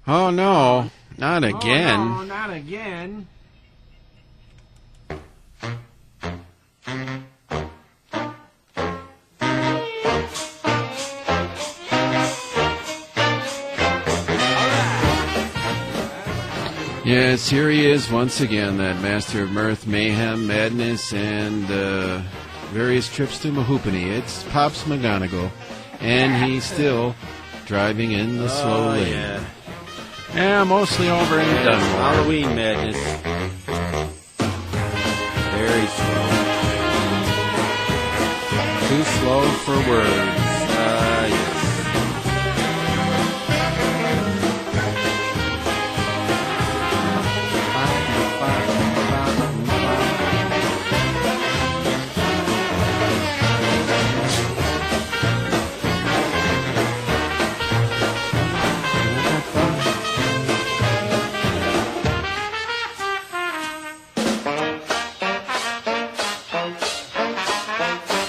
Oh no, not again. Oh, no, not again. Yes, here he is once again, that master of mirth, mayhem, madness, and various trips to Mahoopany. It's Pops McGonigle, and he's still driving in the slow lane. Yeah. Yeah, mostly over and done with. Halloween madness. Very slow. Too slow for words.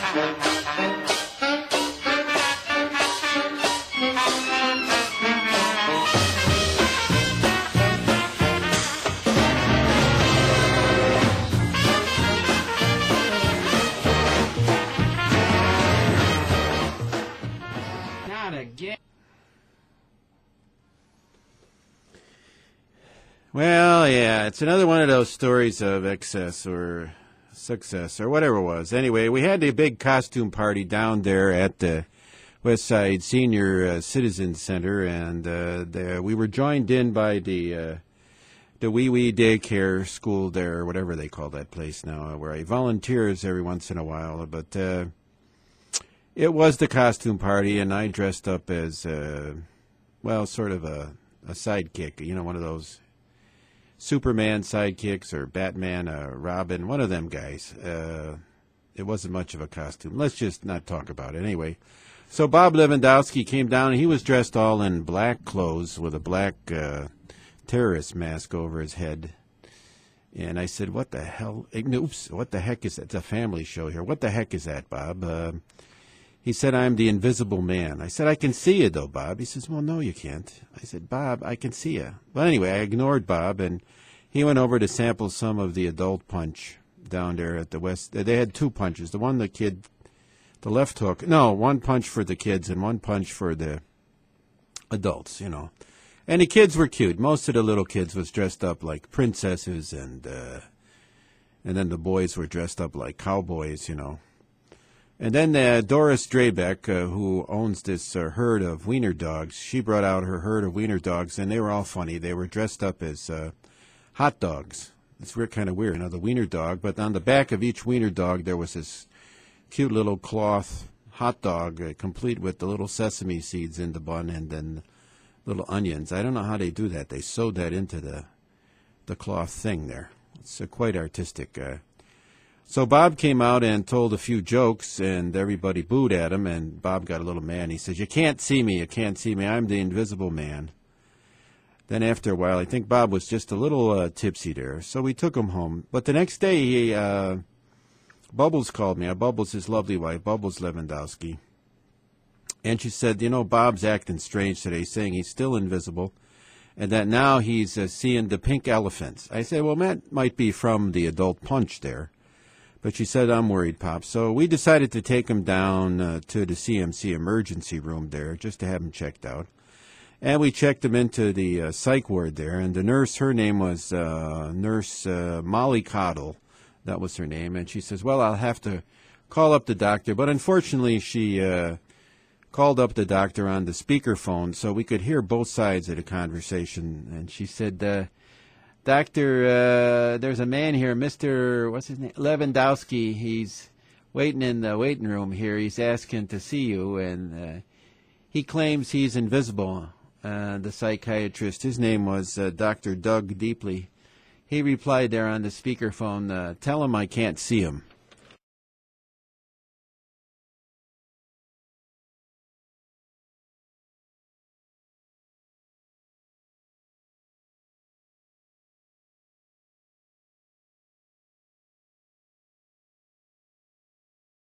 Yes. Not again. Well, yeah, it's another one of those stories of excess or success or whatever it was. Anyway, we had a big costume party down there at the West Side Senior Citizen Center, and we were joined in by the wee wee daycare school there, whatever they call that place now, where I volunteers every once in a while. But it was the costume party, and I dressed up as, well, sort of a sidekick, you know, one of those Superman sidekicks or Batman, Robin, one of them guys. It wasn't much of a costume. Let's just not talk about it. Anyway, so Bob Lewandowski came down, and he was dressed all in black clothes with a black terrorist mask over his head. And I said, what the hell? Oops, what the heck is that? It's a family show here. What the heck is that, Bob? He said, I'm the invisible man. I said, I can see you, though, Bob. He says, well, no, you can't. I said, Bob, I can see you. Well, anyway, I ignored Bob, and he went over to sample some of the adult punch down there at the West. They had two punches. The one the kid, the left hook. No, one punch for the kids and one punch for the adults, you know. And the kids were cute. Most of the little kids was dressed up like princesses, and then the boys were dressed up like cowboys, you know. And then Doris Drabeck, who owns this herd of wiener dogs, she brought out her herd of wiener dogs, and they were all funny. They were dressed up as hot dogs. It's kind of weird, you know, the wiener dog. But on the back of each wiener dog, there was this cute little cloth hot dog, complete with the little sesame seeds in the bun and then little onions. I don't know how they do that. They sewed that into the cloth thing there. It's quite artistic. So Bob came out and told a few jokes, and everybody booed at him, and Bob got a little mad. He says, you can't see me, I'm the invisible man. Then after a while, I think Bob was just a little tipsy there, so we took him home. But the next day, Bubbles called me. Bubbles, his lovely wife, Bubbles Lewandowski. And she said, you know, Bob's acting strange today, saying he's still invisible, and that now he's seeing the pink elephants. I said, well, that might be from the adult punch there. But she said, I'm worried, Pop. So we decided to take him down to the CMC emergency room there just to have him checked out. And we checked him into the psych ward there. And the nurse, her name was Nurse Molly Cottle. That was her name. And she says, well, I'll have to call up the doctor. But unfortunately, she called up the doctor on the speakerphone so we could hear both sides of the conversation. And she said, Doctor, there's a man here, Mr. What's his name? Lewandowski. He's waiting in the waiting room here. He's asking to see you, and he claims he's invisible. The psychiatrist, his name was Dr. Doug Deeply. He replied there on the speakerphone, tell him I can't see him.